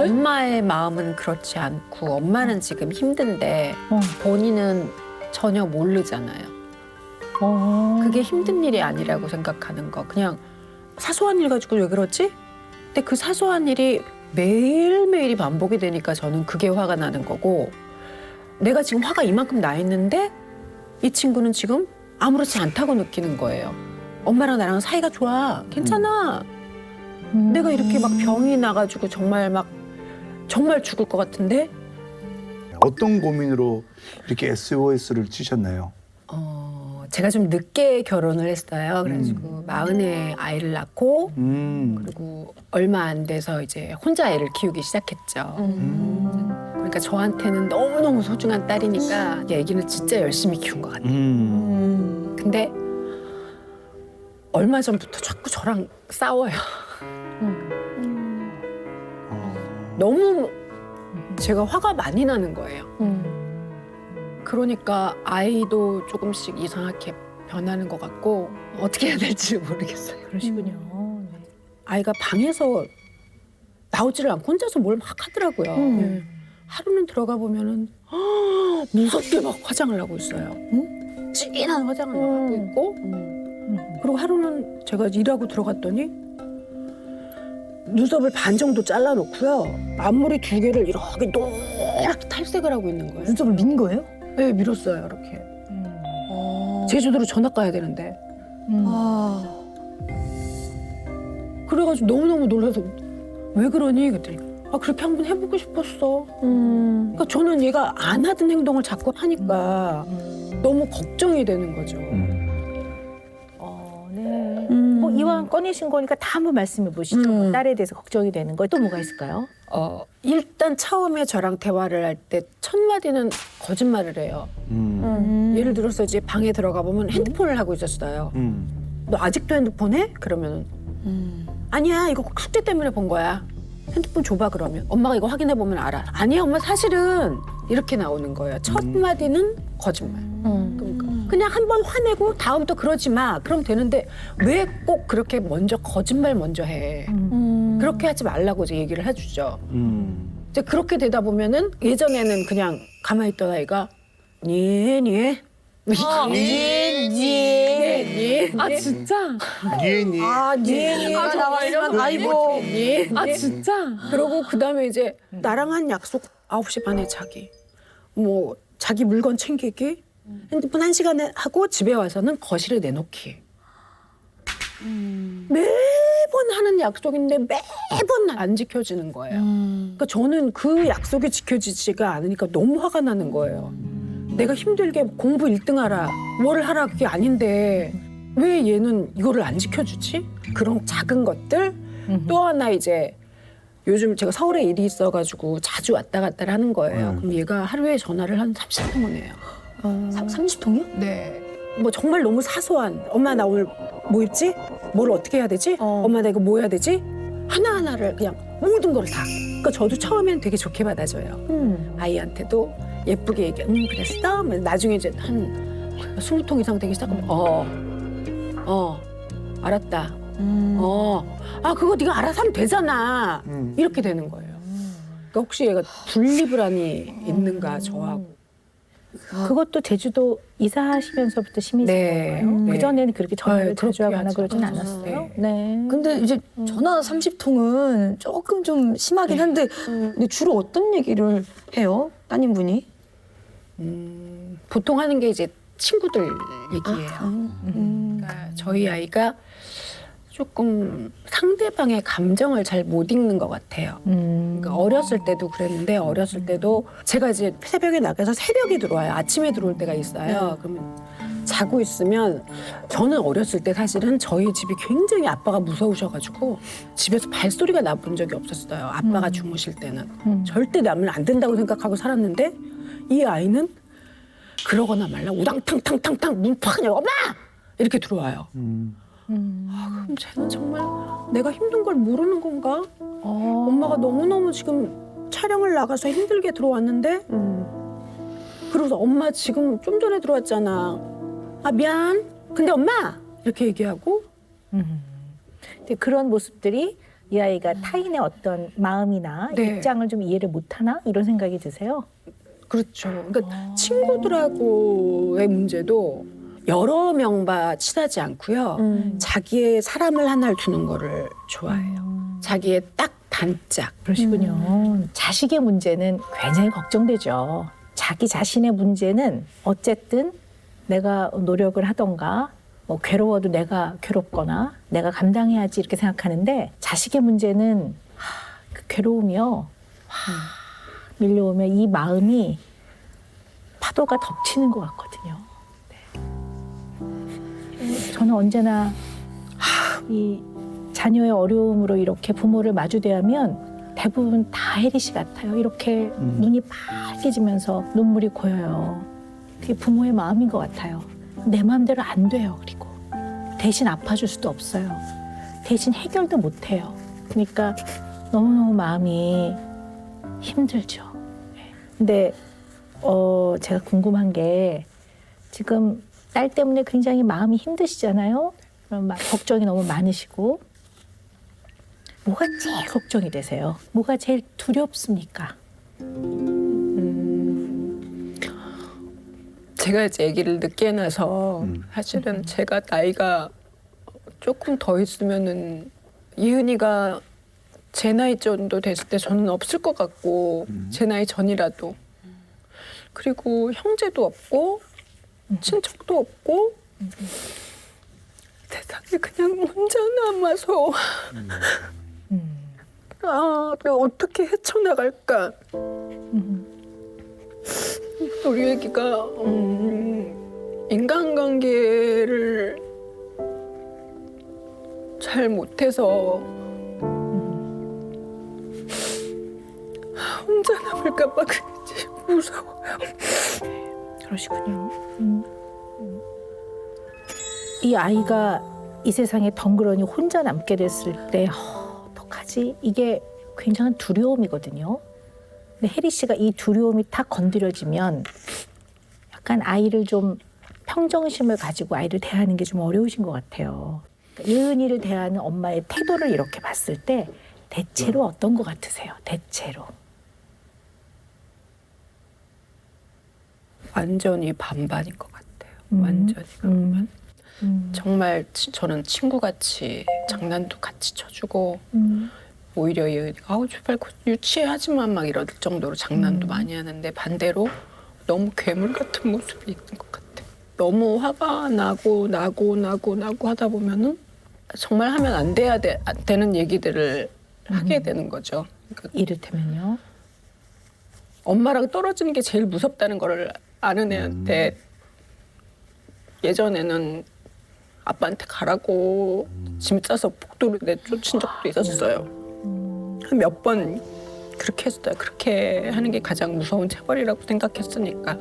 엄마의 마음은 그렇지 않고 엄마는 지금 힘든데 본인은 전혀 모르잖아요. 그게 힘든 일이 아니라고 생각하는 거. 그냥 사소한 일 가지고 왜 그러지? 근데 그 사소한 일이 매일매일이 반복이 되니까 저는 그게 화가 나는 거고, 내가 지금 화가 이만큼 나 있는데 이 친구는 지금 아무렇지 않다고 느끼는 거예요. 엄마랑 나랑 사이가 좋아. 괜찮아. 내가 이렇게 막 병이 나가지고 정말 죽을 것 같은데. 어떤 고민으로 이렇게 SOS를 치셨나요? 제가 좀 늦게 결혼을 했어요. 그래가지고 40에 아이를 낳고 그리고 얼마 안 돼서 이제 혼자 애를 키우기 시작했죠. 그러니까 저한테는 너무너무 소중한 딸이니까 애기는 진짜 열심히 키운 것 같아요. 근데 얼마 전부터 자꾸 저랑 싸워요. 너무 제가 화가 많이 나는 거예요. 그러니까 아이도 조금씩 이상하게 변하는 것 같고 어떻게 해야 될지 모르겠어요. 그러시군요. 네. 아이가 방에서 나오지를 않고 혼자서 뭘 막 하더라고요. 하루는 들어가 보면은 무섭게 막 화장을 하고 있어요. 진한 화장을 막 하고 있고 그리고 하루는 제가 일하고 들어갔더니 눈썹을 반 정도 잘라놓고요. 앞머리 2개를 이렇게 노랗게 탈색을 하고 있는 거예요. 눈썹을 민 거예요? 네, 밀었어요, 이렇게. 제주도로 전학 가야 되는데. 그래가지고 너무너무 놀라서 왜 그러니? 그랬더니 그렇게 한번 해보고 싶었어. 그러니까 저는 얘가 안 하던 행동을 자꾸 하니까 너무 걱정이 되는 거죠. 네. 뭐 이왕 꺼내신 거니까 다 한번 말씀해 보시죠. 뭐 딸에 대해서 걱정이 되는 거 또 뭐가 있을까요? 일단 처음에 저랑 대화를 할 때 첫 마디는 거짓말을 해요. 예를 들어서 이제 방에 들어가 보면 핸드폰을 하고 있었어요. 너 아직도 핸드폰 해? 그러면 아니야, 이거 숙제 때문에 본 거야. 핸드폰 줘봐. 그러면 엄마가 이거 확인해 보면 알아. 아니야, 엄마 사실은 이렇게 나오는 거예요. 첫 마디는 거짓말. 그러니까 그냥 한 번 화내고 다음부터 그러지 마. 그럼 되는데 왜 꼭 그렇게 먼저 거짓말 먼저 해. 그렇게 하지 말라고 이제 얘기를 해주죠. 이제 그렇게 되다 보면은 예전에는 그냥 가만히 있던 아이가 니 아 진짜? 니니. 니가 나와 있는 아이고. 아 진짜? 그러고 그다음에 이제 나랑 한 약속 9시 반에 자기. 뭐 자기 물건 챙기기. 핸드폰 1시간에 하고 집에 와서는 거실에 내놓기. 매번 하는 약속인데 매번 안 지켜지는 거예요. 그러니까 저는 그 약속이 지켜지지가 않으니까 너무 화가 나는 거예요. 내가 힘들게 공부 1등하라, 뭘 하라 그게 아닌데 왜 얘는 이거를 안 지켜주지? 그런 작은 것들. 또 하나 이제 요즘 제가 서울에 일이 있어가지고 자주 왔다 갔다 하는 거예요. 그럼 얘가 하루에 전화를 한 30통은 해요. 30통이요? 네. 뭐 정말 너무 사소한 엄마 나 오늘 뭐 입지? 뭘 어떻게 해야 되지? 엄마 나 이거 뭐 해야 되지? 하나하나를 그냥 모든 걸 다. 그러니까 저도 처음에는 되게 좋게 받아줘요. 아이한테도 예쁘게 얘기해. 그랬어? 나중에 이제 한 20통 이상 되기 시작하면 알았다. 그거 네가 알아서 하면 되잖아. 이렇게 되는 거예요. 그러니까 혹시 얘가 분리불안이 있는가 저하고. 그것도 제주도 이사하시면서부터 심해진 네. 건가요? 네. 그전에는 그렇게 전화를 그렇게 자주 하거나 하죠. 그러진 않았어요? 네. 근데 이제 전화 30통은 조금 좀 심하긴 한데 근데 주로 어떤 얘기를 해요? 따님분이? 보통 하는 게 이제 친구들 얘기예요. 그러니까 저희 아이가 조금 상대방의 감정을 잘 못 읽는 것 같아요. 그러니까 어렸을 때도 그랬는데 어렸을 때도 제가 이제 새벽에 나가서 새벽에 들어와요. 아침에 들어올 때가 있어요. 그러면 자고 있으면 저는 어렸을 때 사실은 저희 집이 굉장히 아빠가 무서우셔가지고 집에서 발소리가 나본 적이 없었어요. 아빠가 주무실 때는. 절대 나면 안 된다고 생각하고 살았는데 이 아이는 그러거나 말라 우당탕탕탕탕 문 팍 그냥 엄마! 이렇게 들어와요. 그럼 쟤는 정말 내가 힘든 걸 모르는 건가? 엄마가 너무너무 지금 촬영을 나가서 힘들게 들어왔는데 그러고서 엄마 지금 좀 전에 들어왔잖아. 미안. 근데 엄마! 이렇게 얘기하고 근데 그런 모습들이 이 아이가 타인의 어떤 마음이나 네. 입장을 좀 이해를 못하나 이런 생각이 드세요? 그렇죠. 그러니까 친구들하고의 문제도 여러 명과 친하지 않고요. 자기의 사람을 하나를 두는 거를 좋아해요. 자기의 딱 단짝. 그러시군요. 자식의 문제는 굉장히 걱정되죠. 자기 자신의 문제는 어쨌든 내가 노력을 하던가 뭐 괴로워도 내가 괴롭거나 내가 감당해야지 이렇게 생각하는데 자식의 문제는 그 괴로우며 밀려오면 이 마음이 파도가 덮치는 것 같거든요. 네. 저는 언제나 이 자녀의 어려움으로 이렇게 부모를 마주대하면 대부분 다 혜리 씨 같아요. 이렇게 눈이 빨개지면서 눈물이 고여요. 그게 부모의 마음인 것 같아요. 내 마음대로 안 돼요. 그리고 대신 아파줄 수도 없어요. 대신 해결도 못 해요. 그러니까 너무너무 마음이 힘들죠. 근데 제가 궁금한 게 지금 딸 때문에 굉장히 마음이 힘드시잖아요. 그럼 막 걱정이 너무 많으시고 뭐가 제일 걱정이 되세요? 뭐가 제일 두렵습니까? 제가 이제 아기를 늦게 낳아서 사실은 제가 나이가 조금 더 있으면은 이은이가 제 나이 정도 됐을 때 저는 없을 것 같고 제 나이 전이라도 그리고 형제도 없고 친척도 없고 세상에 그냥 혼자 남아서 아, 내가 어떻게 헤쳐나갈까. 우리 애기가 인간관계를 잘 못해서 혼자 남을까 봐 그런지 무서워요. 그러시군요. 이 아이가 이 세상에 덩그러니 혼자 남게 됐을 때 어떡하지? 이게 굉장한 두려움이거든요. 근데 혜리 씨가 이 두려움이 다 건드려지면 약간 아이를 좀 평정심을 가지고 아이를 대하는 게 좀 어려우신 것 같아요. 그러니까 이은이를 대하는 엄마의 태도를 이렇게 봤을 때 대체로 어떤 것 같으세요? 대체로. 완전히 반반인 것 같아요. 완전히 반반. 정말 저는 친구같이 장난도 같이 쳐주고 오히려 얘가 아우 제발 유치하지만 막 이럴 정도로 장난도 많이 하는데 반대로 너무 괴물 같은 모습이 있는 것 같아요. 너무 화가 나고 하다 보면은 정말 하면 안 되는 얘기들을 하게 되는 거죠. 그러니까 이를테면요. 엄마랑 떨어지는 게 제일 무섭다는 거를 아는 애한테 예전에는 아빠한테 가라고 짐 싸서 복도로 내쫓은 적도 있었어요. 몇 번 그렇게 했어요. 그렇게 하는 게 가장 무서운 체벌이라고 생각했으니까.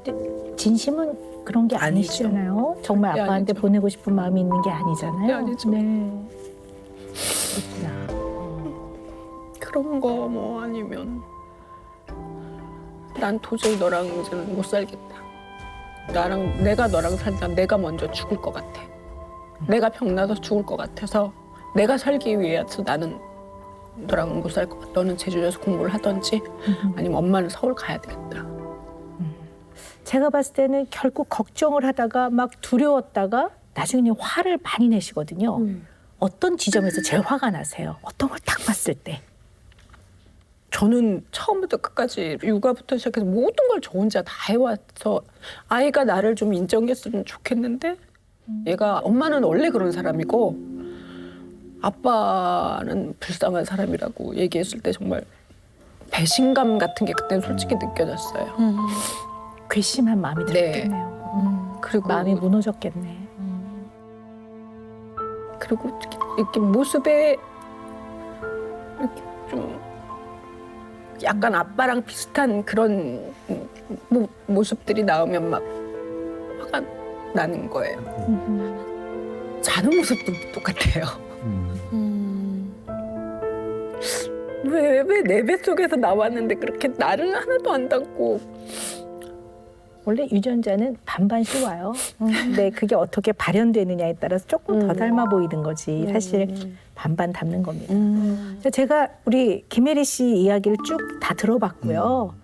근데 진심은 그런 게 아니죠. 아니시잖아요. 정말 절대 아빠한테 아니죠. 보내고 싶은 마음이 있는 게 아니잖아요. 절대 아니죠. 네. 그렇구나. 그런 거 뭐 아니면 난 도저히 너랑 이제는 못 살겠다. 내가 너랑 살다 내가 먼저 죽을 것 같아. 내가 병나서 죽을 것 같아서 내가 살기 위해서 나는 너랑 못 살 것 같아. 너는 제주도에서 공부를 하든지 아니면 엄마는 서울 가야 되겠다. 제가 봤을 때는 결국 걱정을 하다가 막 두려웠다가 나중에 화를 많이 내시거든요. 어떤 지점에서 제일 화가 나세요? 어떤 걸 딱 봤을 때? 저는 처음부터 끝까지 육아부터 시작해서 모든 걸 저 혼자 다 해와서 아이가 나를 좀 인정했으면 좋겠는데 얘가 엄마는 원래 그런 사람이고 아빠는 불쌍한 사람이라고 얘기했을 때 정말 배신감 같은 게 그때는 솔직히 느껴졌어요. 괘씸한 마음이 네. 들었겠네요. 그리고 마음이 무너졌겠네. 그리고 이렇게 모습에 이렇게 좀 약간 아빠랑 비슷한 그런 모습들이 나오면 막 화가 나는 거예요. 자는 모습도 똑같아요. 왜 내 뱃속에서 나왔는데 그렇게 나를 하나도 안 닮고 원래 유전자는 반반씩 와요. 근데 그게 어떻게 발현되느냐에 따라서 조금 더 닮아 보이는 거지. 사실 반반 닮는 겁니다. 그래서 제가 우리 김혜리 씨 이야기를 쭉 다 들어봤고요.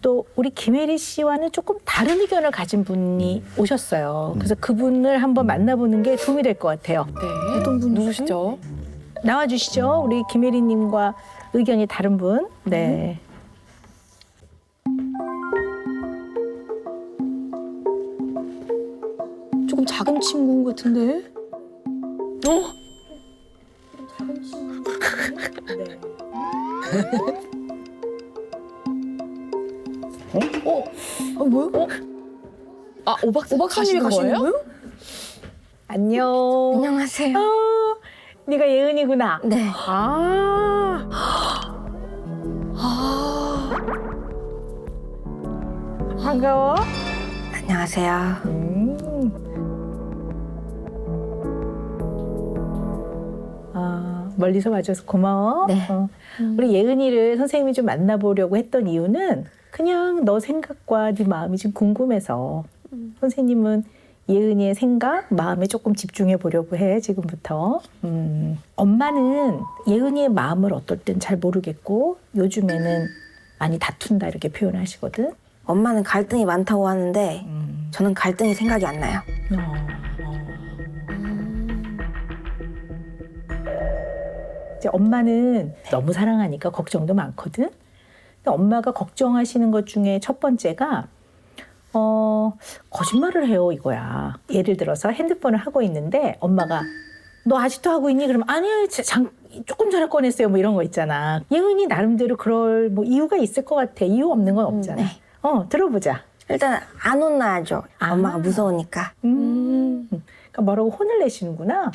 또 우리 김혜리 씨와는 조금 다른 의견을 가진 분이 오셨어요. 그래서 그분을 한번 만나보는 게 도움이 될 것 같아요. 네. 어떤 분 누구시죠? 나와주시죠. 우리 김혜리 님과 의견이 다른 분. 네. 조금 작은 친구 같은데? 뭐요? 아, 오 오박사님이 가시는 거예요? 안녕. 안녕하세요. 네가 예은이구나. 네. 아. 반가워. 안녕하세요. 멀리서 와줘서 고마워. 네. 우리 예은이를 선생님이 좀 만나보려고 했던 이유는 그냥 너 생각과 네 마음이 좀 궁금해서 선생님은 예은이의 생각, 마음에 조금 집중해 보려고 해 지금부터. 엄마는 예은이의 마음을 어떨 땐 잘 모르겠고 요즘에는 많이 다툰다 이렇게 표현하시거든. 엄마는 갈등이 많다고 하는데 저는 갈등이 생각이 안 나요. 이제 엄마는 너무 사랑하니까 걱정도 많거든. 근데 엄마가 걱정하시는 것 중에 첫 번째가 거짓말을 해요 이거야. 예를 들어서 핸드폰을 하고 있는데 엄마가 너 아직도 하고 있니? 그러면 아니요 조금 전에 꺼냈어요. 뭐 이런 거 있잖아. 예은이 나름대로 그럴 뭐 이유가 있을 것 같아. 이유 없는 건 없잖아. 네. 들어보자. 일단 안 혼나야죠. 엄마가 무서우니까. 그러니까 뭐라고 혼을 내시는구나.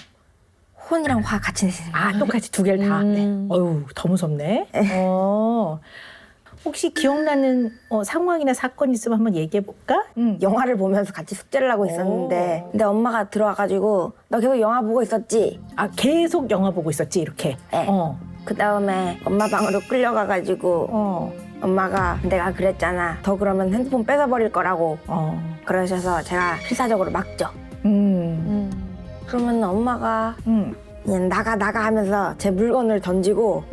혼이랑 화 같이 내시는 거예요. 아 똑같이 두 개를 다. 어휴 더 무섭네. 혹시 기억나는 상황이나 사건 있으면 한번 얘기해 볼까? 영화를 보면서 같이 숙제를 하고 있었는데 근데 엄마가 들어와가지고 너 계속 영화 보고 있었지? 아 계속 영화 보고 있었지 이렇게. 네. 그 다음에 엄마 방으로 끌려가가지고 엄마가 내가 그랬잖아. 더 그러면 핸드폰 뺏어버릴 거라고 그러셔서 제가 필사적으로 막죠. 그러면 엄마가 그냥 나가 하면서 제 물건을 던지고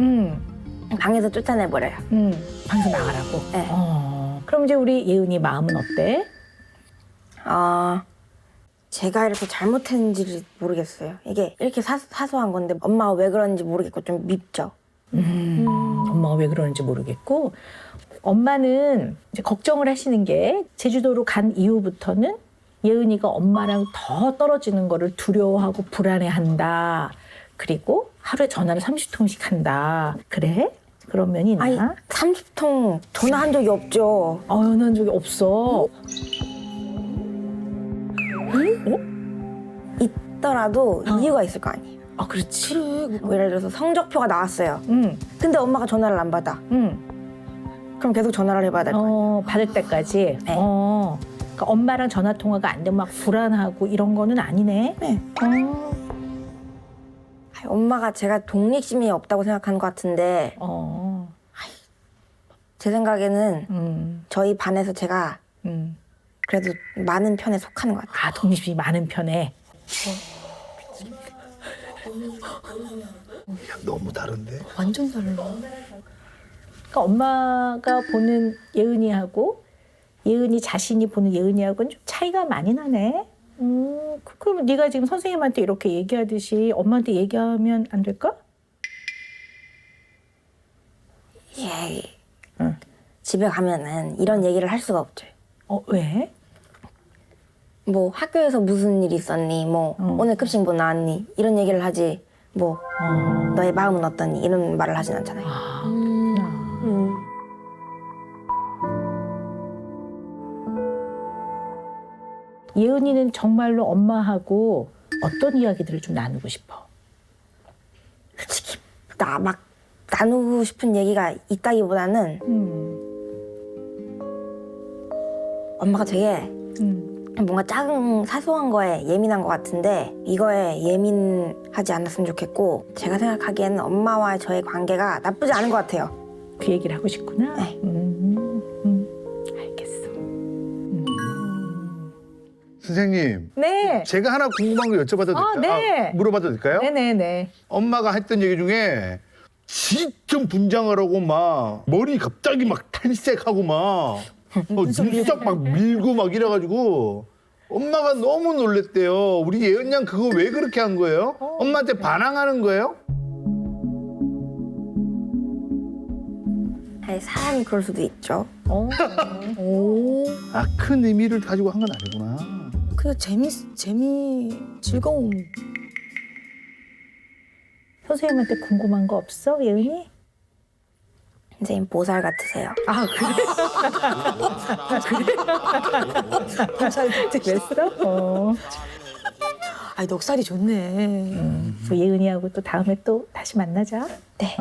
방에서 쫓아내버려요. 방에서 나가라고. 네. 그럼 이제 우리 예은이 마음은 어때? 제가 이렇게 잘못했는지 모르겠어요. 이게 이렇게 사소한 건데 엄마가 왜 그런지 모르겠고 좀 밉죠. 엄마가 왜 그러는지 모르겠고 엄마는 이제 걱정을 하시는 게 제주도로 간 이후부터는 예은이가 엄마랑 더 떨어지는 거를 두려워하고 불안해한다. 그리고 하루에 전화를 30통씩 한다. 그래? 그런 면이 있나? 아니 30통 전화한 적이 없죠. 전화한 적이 없어. 있더라도 이유가 있을 거 아니에요. 아 그렇지. 뭐 예를 들어서 성적표가 나왔어요. 근데 엄마가 전화를 안 받아. 그럼 계속 전화를 해봐야 될 거 아니에요. 받을 때까지. 네. 그러니까 엄마랑 전화 통화가 안 되면 막 불안하고 이런 거는 아니네. 네. 엄마가 제가 독립심이 없다고 생각하는 것 같은데 제 생각에는 저희 반에서 제가 그래도 많은 편에 속하는 것 같아요. 아 독립심이 많은 편에. 너무 다른데? 완전 달라. 그러니까 엄마가 보는 예은이하고 예은이 자신이 보는 예은이하고는 좀 차이가 많이 나네. 그러면 네가 지금 선생님한테 이렇게 얘기하듯이 엄마한테 얘기하면 안 될까? 예. 집에 가면은 이런 얘기를 할 수가 없죠. 왜? 뭐 학교에서 무슨 일 있었니? 뭐 오늘 급식 뭐 나왔니? 이런 얘기를 하지. 뭐 너의 마음은 어떠니? 이런 말을 하진 않잖아요. 예은이는 정말로 엄마하고 어떤 이야기들을 좀 나누고 싶어? 솔직히 나 막 나누고 싶은 얘기가 있다기보다는 엄마가 되게 뭔가 작은 사소한 거에 예민한 것 같은데 이거에 예민하지 않았으면 좋겠고 제가 생각하기에는 엄마와 저의 관계가 나쁘지 않은 것 같아요. 그 얘기를 하고 싶구나. 네. 알겠어. 선생님, 네. 제가 하나 궁금한 거 여쭤봐도 될까요? 네. 물어봐도 될까요? 네네네. 엄마가 했던 얘기 중에 시점 분장하라고 막 머리 갑자기 막 탈색하고 막 눈썹 막 밀고 막 이래가지고 엄마가 너무 놀랬대요. 우리 예은 양 그거 왜 그렇게 한 거예요? 엄마한테 반항하는 거예요? 아니, 사람이 그럴 수도 있죠. 오. 아, 큰 의미를 가지고 한 건 아니구나. 그냥 즐거움. 선생님한테 궁금한 거 없어, 예은이? 선생님 보살 같으세요. 아, 그래? 잘 됐어? 아니 넉살이 좋네. 그 예은이하고 또 다음에 또 다시 만나자. 네.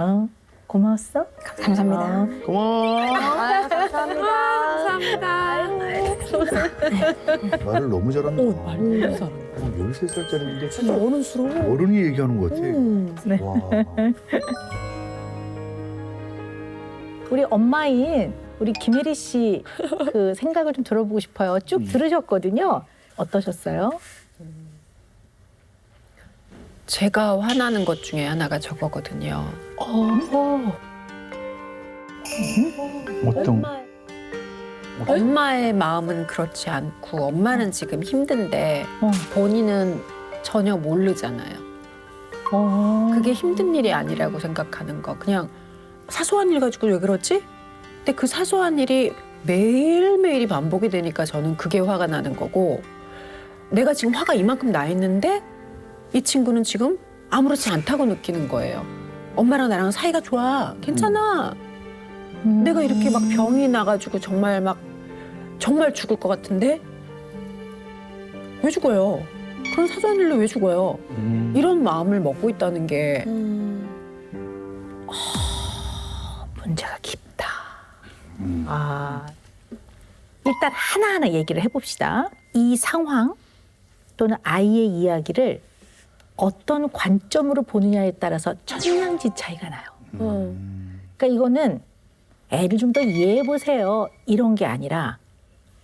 고마웠어? 감사합니다. 고마워. 말을 너무 잘한다. 말을 너무 잘한다. 13살짜리인데 진짜 어른스러워. 어른이 얘기하는 것 같아. 네. 와. 우리 엄마인 우리 김혜리 씨 그 생각을 좀 들어보고 싶어요. 쭉 들으셨거든요. 어떠셨어요? 제가 화나는 것 중에 하나가 저거거든요. 어떤? 엄마의 마음은 그렇지 않고 엄마는 지금 힘든데 본인은 전혀 모르잖아요. 그게 힘든 일이 아니라고 생각하는 거. 그냥 사소한 일 가지고 왜 그러지? 근데 그 사소한 일이 매일매일이 반복이 되니까 저는 그게 화가 나는 거고, 내가 지금 화가 이만큼 나 있는데 이 친구는 지금 아무렇지 않다고 느끼는 거예요. 엄마랑 나랑 사이가 좋아. 괜찮아. 내가 이렇게 막 병이 나가지고 정말 죽을 것 같은데 왜 죽어요? 그런 사소한 일로 왜 죽어요? 이런 마음을 먹고 있다는 게 문제가 깊다. 일단 하나하나 얘기를 해봅시다. 이 상황 또는 아이의 이야기를 어떤 관점으로 보느냐에 따라서 천냥지 차이가 나요. 그러니까 이거는 애를 좀 더 이해해보세요. 이런 게 아니라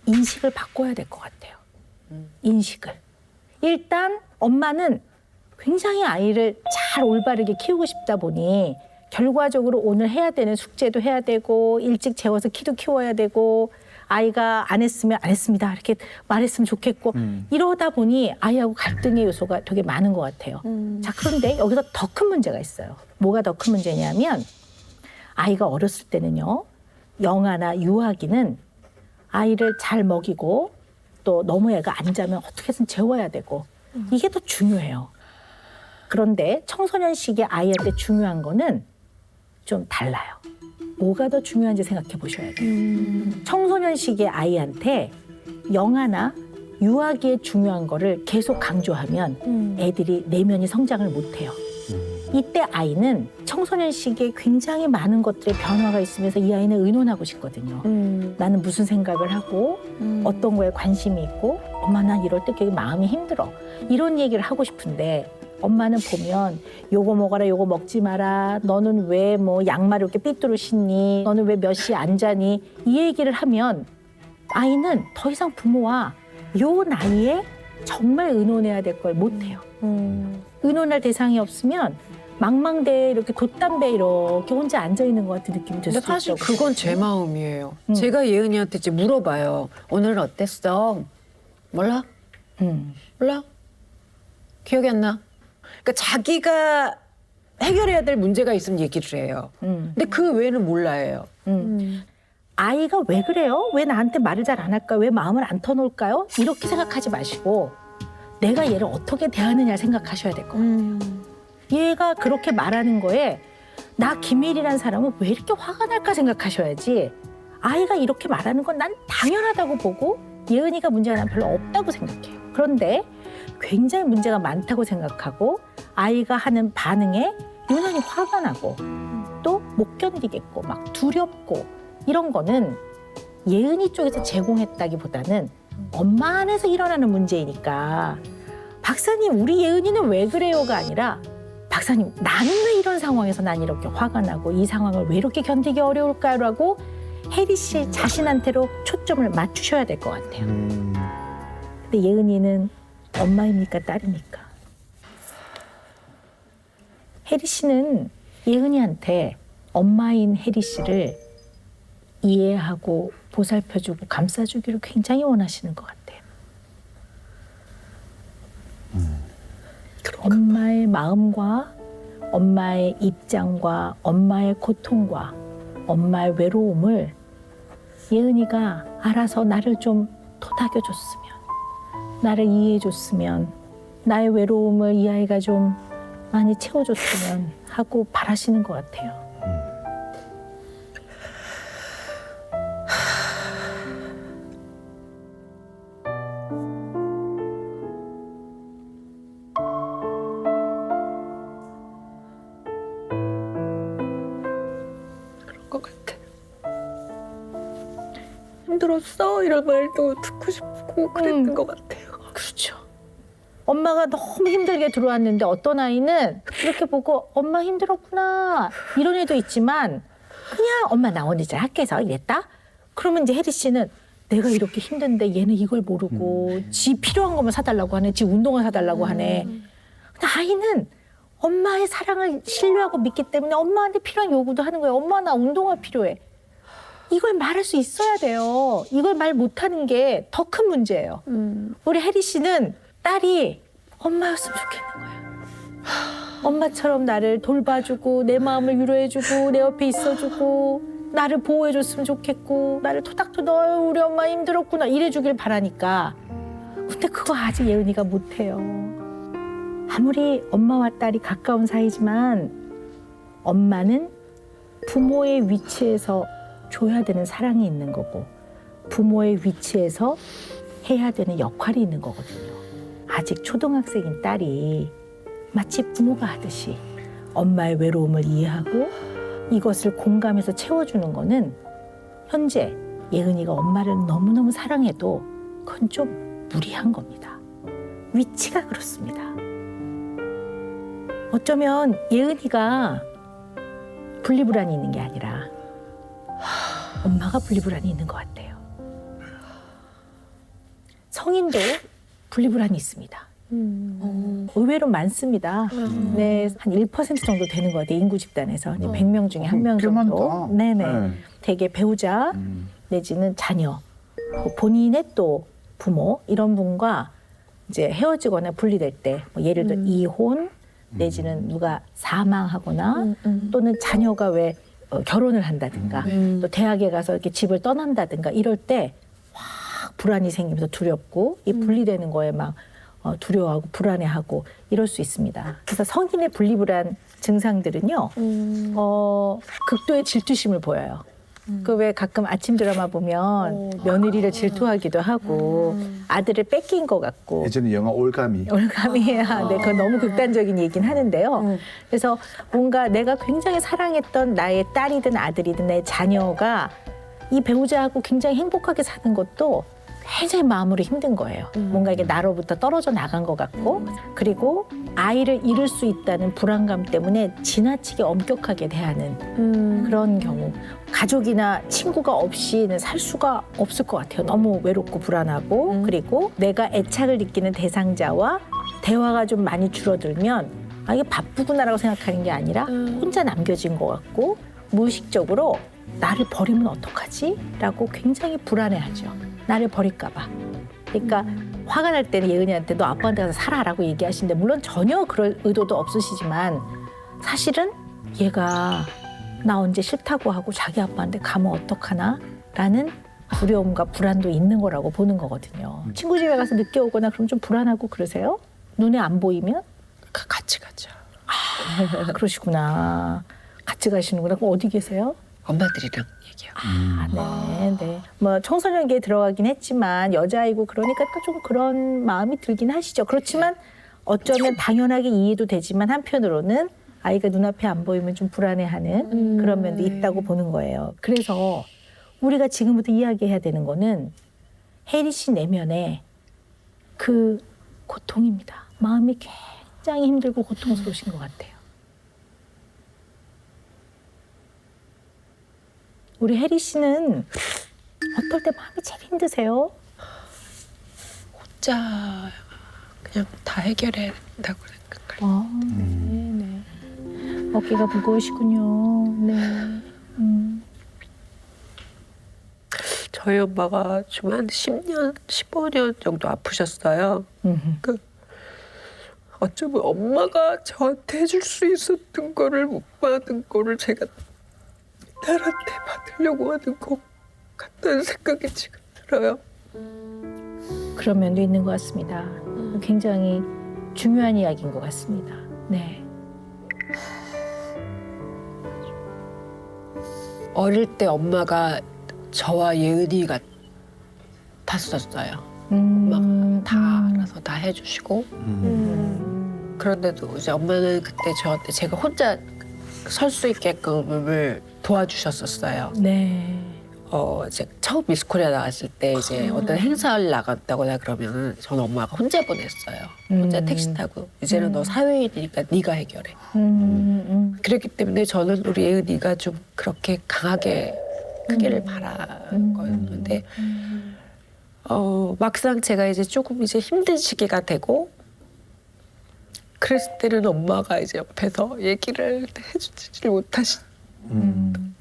인식을 바꿔야 될 것 같아요. 인식을. 일단 엄마는 굉장히 아이를 잘 올바르게 키우고 싶다 보니 결과적으로 오늘 해야 되는 숙제도 해야 되고 일찍 재워서 키도 키워야 되고 아이가 안 했으면 안 했습니다. 이렇게 말했으면 좋겠고 이러다 보니 아이하고 갈등의 요소가 되게 많은 것 같아요. 자, 그런데 여기서 더 큰 문제가 있어요. 뭐가 더 큰 문제냐면 아이가 어렸을 때는요. 영아나 유아기는 아이를 잘 먹이고 또 너무 애가 안 자면 어떻게든 재워야 되고 이게 더 중요해요. 그런데 청소년 시기의 아이한테 중요한 거는 좀 달라요. 뭐가 더 중요한지 생각해 보셔야 돼요. 청소년 시기의 아이한테 영아나 유아기에 중요한 거를 계속 강조하면 애들이 내면이 성장을 못해요. 이때 아이는 청소년 시기에 굉장히 많은 것들의 변화가 있으면서 이 아이는 의논하고 싶거든요. 나는 무슨 생각을 하고 어떤 거에 관심이 있고 엄마 난 이럴 때 되게 마음이 힘들어. 이런 얘기를 하고 싶은데 엄마는 보면 요거 먹어라 요거 먹지 마라. 너는 왜 뭐 양말을 이렇게 삐뚤어 신니. 너는 왜 몇 시에 안 자니. 이 얘기를 하면 아이는 더 이상 부모와 요 나이에 정말 의논해야 될 걸 못해요. 의논할 대상이 없으면 망망대해 이렇게 돛담배 이렇게 혼자 앉아있는 것 같은 느낌이 들 근데 수 사실 있죠. 그건 제 마음이에요. 제가 예은이한테 이제 물어봐요. 오늘은 어땠어? 몰라? 몰라? 기억이 안 나? 그러니까 자기가 해결해야 될 문제가 있으면 얘기를 해요. 근데 그 외에는 몰라요. 아이가 왜 그래요? 왜 나한테 말을 잘 안 할까요? 왜 마음을 안 터놓을까요? 이렇게 생각하지 마시고 내가 얘를 어떻게 대하느냐 생각하셔야 될 것 같아요. 얘가 그렇게 말하는 거에 나 김일이라는 사람은 왜 이렇게 화가 날까 생각하셔야지. 아이가 이렇게 말하는 건 난 당연하다고 보고 예은이가 문제가 난 별로 없다고 생각해요. 그런데 굉장히 문제가 많다고 생각하고 아이가 하는 반응에 유난히 화가 나고 또 못 견디겠고 막 두렵고 이런 거는 예은이 쪽에서 제공했다기보다는 엄마 안에서 일어나는 문제이니까 박사님 우리 예은이는 왜 그래요가 아니라 박사님 나는 왜 이런 상황에서 난 이렇게 화가 나고 이 상황을 왜 이렇게 견디기 어려울까라고 혜리 씨 자신한테로 초점을 맞추셔야 될 것 같아요. 근데 예은이는 엄마입니까 딸입니까? 혜리 씨는 예은이한테 엄마인 혜리 씨를 이해하고 보살펴주고 감싸주기를 굉장히 원하시는 것 같아요. 엄마의 마음과 엄마의 입장과 엄마의 고통과 엄마의 외로움을 예은이가 알아서 나를 좀 토닥여줬으면, 나를 이해해줬으면, 나의 외로움을 이 아이가 좀 많이 채워줬으면 하고 바라시는 것 같아요. 그런 것 같아. 힘들었어 이런 말도 듣고 싶고 그랬던 것 같아요. 그렇죠. 엄마가 너무 힘들게 들어왔는데 어떤 아이는 이렇게 보고 엄마 힘들었구나 이런 애도 있지만 그냥 엄마 나 오늘 잘 학교에서 이랬다? 그러면 이제 혜리 씨는 내가 이렇게 힘든데 얘는 이걸 모르고 지 필요한 것만 사달라고 하네, 지 운동화 사달라고 하네. 근데 아이는 엄마의 사랑을 신뢰하고 믿기 때문에 엄마한테 필요한 요구도 하는 거예요. 엄마 나 운동화 필요해. 이걸 말할 수 있어야 돼요. 이걸 말 못하는 게 더 큰 문제예요. 우리 혜리 씨는 딸이 엄마였으면 좋겠는 거예요. 엄마처럼 나를 돌봐주고 내 마음을 위로해주고 내 옆에 있어주고 나를 보호해줬으면 좋겠고 나를 토닥토닥 우리 엄마 힘들었구나 이래주길 바라니까. 근데 그거 아직 예은이가 못해요. 아무리 엄마와 딸이 가까운 사이지만 엄마는 부모의 위치에서 줘야 되는 사랑이 있는 거고 부모의 위치에서 해야 되는 역할이 있는 거거든요. 아직 초등학생인 딸이 마치 부모가 하듯이 엄마의 외로움을 이해하고 이것을 공감해서 채워주는 거는 현재 예은이가 엄마를 너무너무 사랑해도 그건 좀 무리한 겁니다. 위치가 그렇습니다. 어쩌면 예은이가 분리불안이 있는 게 아니라 엄마가 분리불안이 있는 것 같아요. 성인도 분리불안이 있습니다. 의외로 많습니다. 네, 한 1% 정도 되는 것 같아요. 인구 집단에서 100명 중에 한 명 꽤 정도. 많다. 네네. 네. 대개 배우자 내지는 자녀, 본인의 또 부모 이런 분과 이제 헤어지거나 분리될 때, 뭐 예를 들어 이혼 내지는 누가 사망하거나 또는 자녀가 왜 결혼을 한다든가 또 대학에 가서 이렇게 집을 떠난다든가 이럴 때 확 불안이 생기면서 두렵고 이 분리되는 거에 막 두려워하고 불안해하고 이럴 수 있습니다. 그래서 성인의 분리불안 증상들은요, 극도의 질투심을 보여요. 그 왜 가끔 아침 드라마 보면 며느리를 질투하기도 하고 아들을 뺏긴 것 같고 예전에 영화 올가미. 올감이야. 네, 그건 너무 극단적인 얘기긴 하는데요. 그래서 뭔가 내가 굉장히 사랑했던 나의 딸이든 아들이든 내 자녀가 이 배우자하고 굉장히 행복하게 사는 것도 굉장히 마음으로 힘든 거예요. 뭔가 이게 나로부터 떨어져 나간 것 같고 그리고 아이를 잃을 수 있다는 불안감 때문에 지나치게 엄격하게 대하는 그런 경우 가족이나 친구가 없이는 살 수가 없을 것 같아요. 너무 외롭고 불안하고 그리고 내가 애착을 느끼는 대상자와 대화가 좀 많이 줄어들면 아 이게 바쁘구나라고 생각하는 게 아니라 혼자 남겨진 것 같고 무의식적으로 나를 버리면 어떡하지? 라고 굉장히 불안해하죠. 나를 버릴까 봐. 그러니까 화가 날 때는 예은이한테 너 아빠한테 가서 살아라고 얘기하시는데 물론 전혀 그럴 의도도 없으시지만 사실은 얘가 나 언제 싫다고 하고 자기 아빠한테 가면 어떡하나? 라는 두려움과 불안도 있는 거라고 보는 거거든요. 친구 집에 가서 늦게 오거나 그럼 좀 불안하고 그러세요? 눈에 안 보이면? 같이 가죠. 아, 그러시구나. 같이 가시는구나. 그럼 어디 계세요? 엄마들이랑 얘기하고. 아, 네. 뭐 청소년기에 들어가긴 했지만 여자아이고 그러니까 또 좀 그런 마음이 들긴 하시죠. 그렇지만 어쩌면 당연하게 이해도 되지만 한편으로는 아이가 눈앞에 안 보이면 좀 불안해하는 그런 면도 있다고 보는 거예요. 그래서 우리가 지금부터 이야기해야 되는 거는 혜리 씨 내면의 그 고통입니다. 마음이 굉장히 힘들고 고통스러우신 것 같아요. 우리 혜리 씨는 어떨 때 마음이 제일 힘드세요? 혼자 그냥 다 해결해야 된다고 생각해요. 네. 어깨가 무거우시군요. 네. 저희 엄마가 지금 한 10년, 15년 정도 아프셨어요. 그 어쩌면 엄마가 저한테 해줄 수 있었던 거를 못 받은 거를 제가 딸한테 받으려고 하는 것 같다는 생각이 지금 들어요. 그런 면도 있는 것 같습니다. 굉장히 중요한 이야기인 것 같습니다. 네. 어릴 때 엄마가 저와 예은이 같았었어요. 엄마가 다 알아서 다 해주시고 그런데도 이제 엄마는 그때 저한테 제가 혼자 설 수 있게끔을 도와주셨었어요. 네. 이제 처음 미스코리아 나갔을 때 이제 어떤 행사를 나갔다거나 그러면 저는 엄마가 혼자 보냈어요. 혼자 택시 타고 이제는 너 사회인이니까 네가 해결해. 그렇기 때문에 저는 우리 예은이가 좀 그렇게 강하게 크기를 바란 거였는데 막상 제가 이제 조금 이제 힘든 시기가 되고 그랬을 때는 엄마가 이제 옆에서 얘기를 해주지를 못하신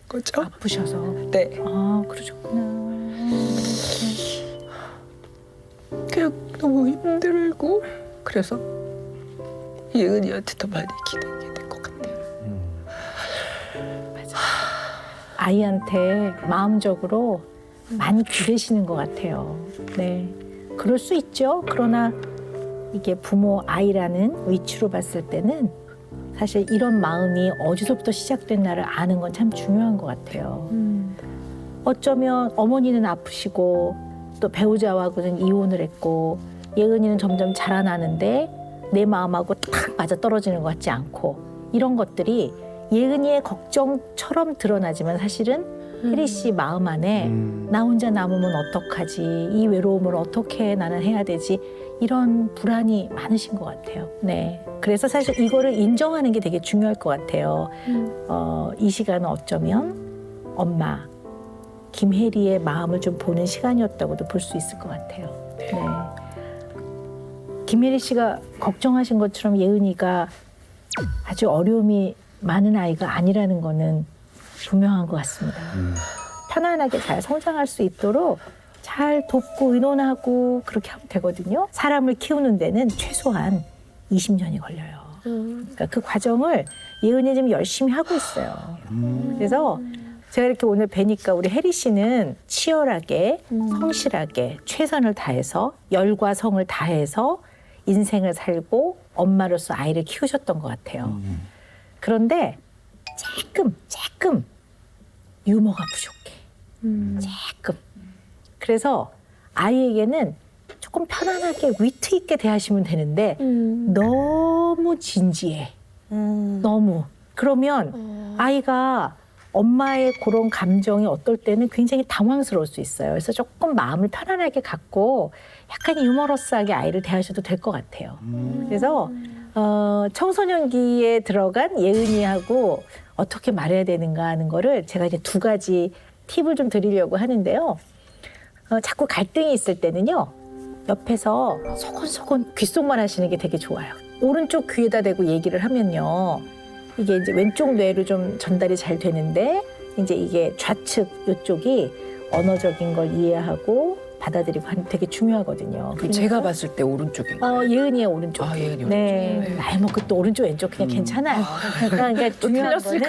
거죠. 아프셔서. 네. 아, 그러셨구나. 그냥 너무 힘들고 그래서 예은이한테 더 많이 기대게 된 것 같아요. 아이한테 마음적으로 많이 기대시는 것 같아요. 네. 그럴 수 있죠. 그러나 이게 부모 아이라는 위치로 봤을 때는 사실 이런 마음이 어디서부터 시작됐나를 아는 건 참 중요한 것 같아요. 어쩌면 어머니는 아프시고 또 배우자하고는 이혼을 했고 예은이는 점점 자라나는데 내 마음하고 딱 맞아 떨어지는 것 같지 않고 이런 것들이 예은이의 걱정처럼 드러나지만 사실은 혜리 씨 마음 안에 나 혼자 남으면 어떡하지, 이 외로움을 어떻게 나는 해야 되지, 이런 불안이 많으신 것 같아요. 네. 그래서 사실 이거를 인정하는 게 되게 중요할 것 같아요. 이 시간은 어쩌면 엄마 김혜리의 마음을 좀 보는 시간이었다고도 볼 수 있을 것 같아요. 네. 김혜리 씨가 걱정하신 것처럼 예은이가 아주 어려움이 많은 아이가 아니라는 거는 분명한 것 같습니다. 편안하게 잘 성장할 수 있도록 잘 돕고 의논하고 그렇게 하면 되거든요. 사람을 키우는 데는 최소한 20년이 걸려요. 그러니까 그 과정을 예은이 지금 열심히 하고 있어요. 그래서 제가 이렇게 오늘 뵈니까 우리 혜리 씨는 치열하게 성실하게 최선을 다해서 열과 성을 다해서 인생을 살고 엄마로서 아이를 키우셨던 것 같아요. 그런데 조금 유머가 부족해. 조금. 그래서 아이에게는 조금 편안하게 위트 있게 대하시면 되는데 너무 진지해. 너무. 그러면 아이가 엄마의 그런 감정이 어떨 때는 굉장히 당황스러울 수 있어요. 그래서 조금 마음을 편안하게 갖고 약간 유머러스하게 아이를 대하셔도 될 것 같아요. 그래서 청소년기에 들어간 예은이하고 어떻게 말해야 되는가 하는 거를 제가 이제 2가지 팁을 좀 드리려고 하는데요. 자꾸 갈등이 있을 때는요. 옆에서 소곤소곤 귓속말 하시는 게 되게 좋아요. 오른쪽 귀에다 대고 얘기를 하면요. 이게 이제 왼쪽 뇌로 좀 전달이 잘 되는데 이제 이게 좌측 이쪽이 언어적인 걸 이해하고 받아들이고 하는 게 되게 중요하거든요. 제가 봤을 때 오른쪽인가요? 예은이의 오른쪽. 예은이 네. 오른쪽. 네. 아이 뭐 그 또 오른쪽 왼쪽 그냥 괜찮아요. 그러니까 중요한 거는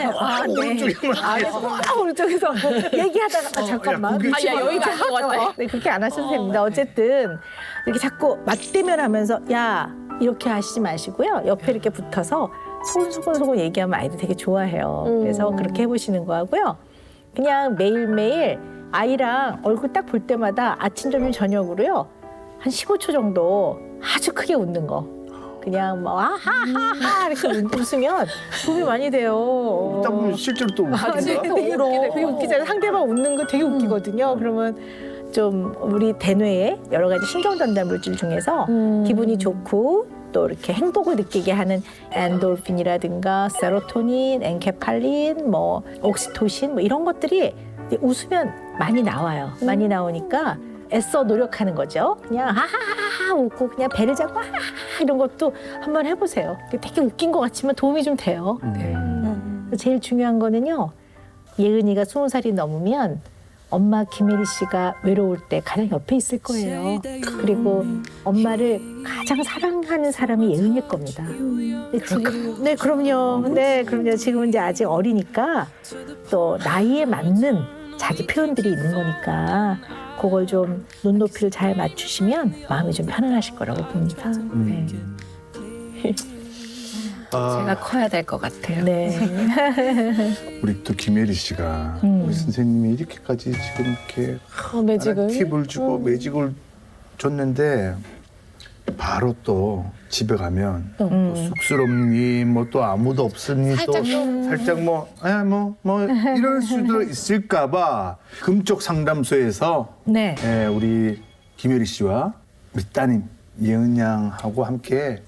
오른쪽에서 얘기하다가 잠깐만. 그게 여기가 아닌 것 같아. 네, 그렇게 안 하셔도 됩니다. 어쨌든 이렇게 자꾸 맞대면하면서 야 이렇게 하시지 마시고요. 옆에 이렇게 붙어서 소곤소곤 얘기하면 아이들 되게 좋아해요. 그래서 그렇게 해보시는 거 하고요. 그냥 매일매일 아이랑 얼굴 딱 볼 때마다 아침, 점심, 저녁으로요. 한 15초 정도 아주 크게 웃는 거. 그냥 뭐 하하하 이렇게 웃으면 도움이 많이 돼요. 딱 보면 실제로 또 되게 웃기잖아요. 상대방 웃는 거 되게 웃기거든요. 그러면 좀 우리 대뇌의 여러 가지 신경 전달 물질 중에서 기분이 좋고 또 이렇게 행복을 느끼게 하는 엔돌핀이라든가 세로토닌, 엔케팔린, 뭐 옥시토신 뭐 이런 것들이 웃으면 많이 나와요. 많이 나오니까 애써 노력하는 거죠. 그냥 하하하하 웃고 그냥 배를 잡고 하하하 이런 것도 한번 해보세요. 되게 웃긴 것 같지만 도움이 좀 돼요. 제일 중요한 거는요. 예은이가 20살이 넘으면 엄마 김혜리 씨가 외로울 때 가장 옆에 있을 거예요. 그리고 엄마를 가장 사랑하는 사람이 예은일 겁니다. 네, 그럼요. 네, 그럼요. 지금은 이제 아직 어리니까 또 나이에 맞는 자기 표현들이 있는 거니까 그걸 좀 눈높이를 잘 맞추시면 마음이 좀 편안하실 거라고 봅니다. 네. 제가 커야 될 것 같아요. 네. 우리 또 김혜리 씨가 우리 선생님이 이렇게까지 지금 이렇게 매직을. 팁을 주고 매직을 줬는데 바로 또 집에 가면 또 쑥스럽니 뭐 또 아무도 없으니 또 살짝 뭐 이럴 수도 있을까봐 금쪽 상담소에서 네. 우리 김혜리 씨와 우리 따님 예은 양하고 함께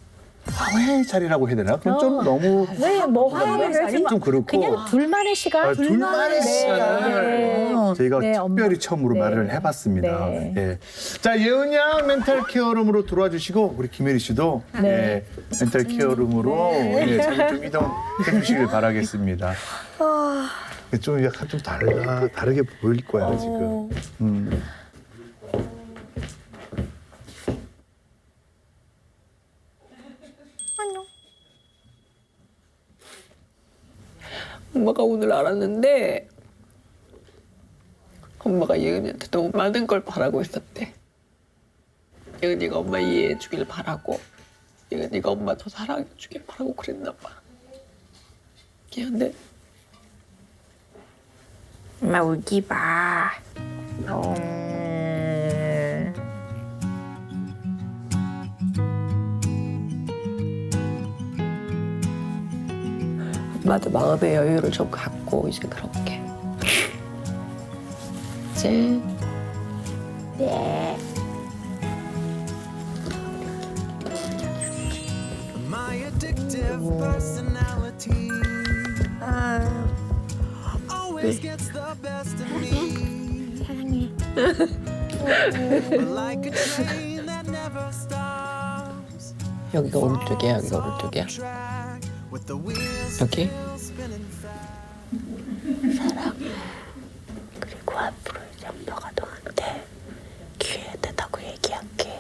화해 자리라고 해야 되나? 그럼 좀 너무 네, 뭐 화해를 자리? 좀 그렇고 그냥 둘만의 시간. 둘만의 시간을 네. 저희가 네, 특별히 엄마. 처음으로 네. 말을 해봤습니다. 네. 예. 자, 예은 양 멘탈 케어룸으로 들어와 주시고 우리 김혜리 씨도 네. 멘탈 케어룸으로 자리 좀 이동해 주시길 바라겠습니다. 좀 약간 좀 다르게 보일 거야 지금. 엄마가 오늘 알았는데 엄마가 예은이한테 너무 많은 걸 바라고 있었대. 예은이가 엄마 이해해 주길 바라고 예은이가 엄마 더 사랑해 주길 바라고 그랬나 봐. 미안해. 엄마 울지 마. 엄마도 마음의 여유를 좀 갖고 이제 그렇게. 이제 네. My addictive personality always gets the best of me. But like a train that never stops. 여기가 오른쪽이야. 여기가 오른쪽이야. Track with the wheels 여기. spinning fast. 그리고 앞으로 엄마가 너한테 기회 되다고 얘기할게.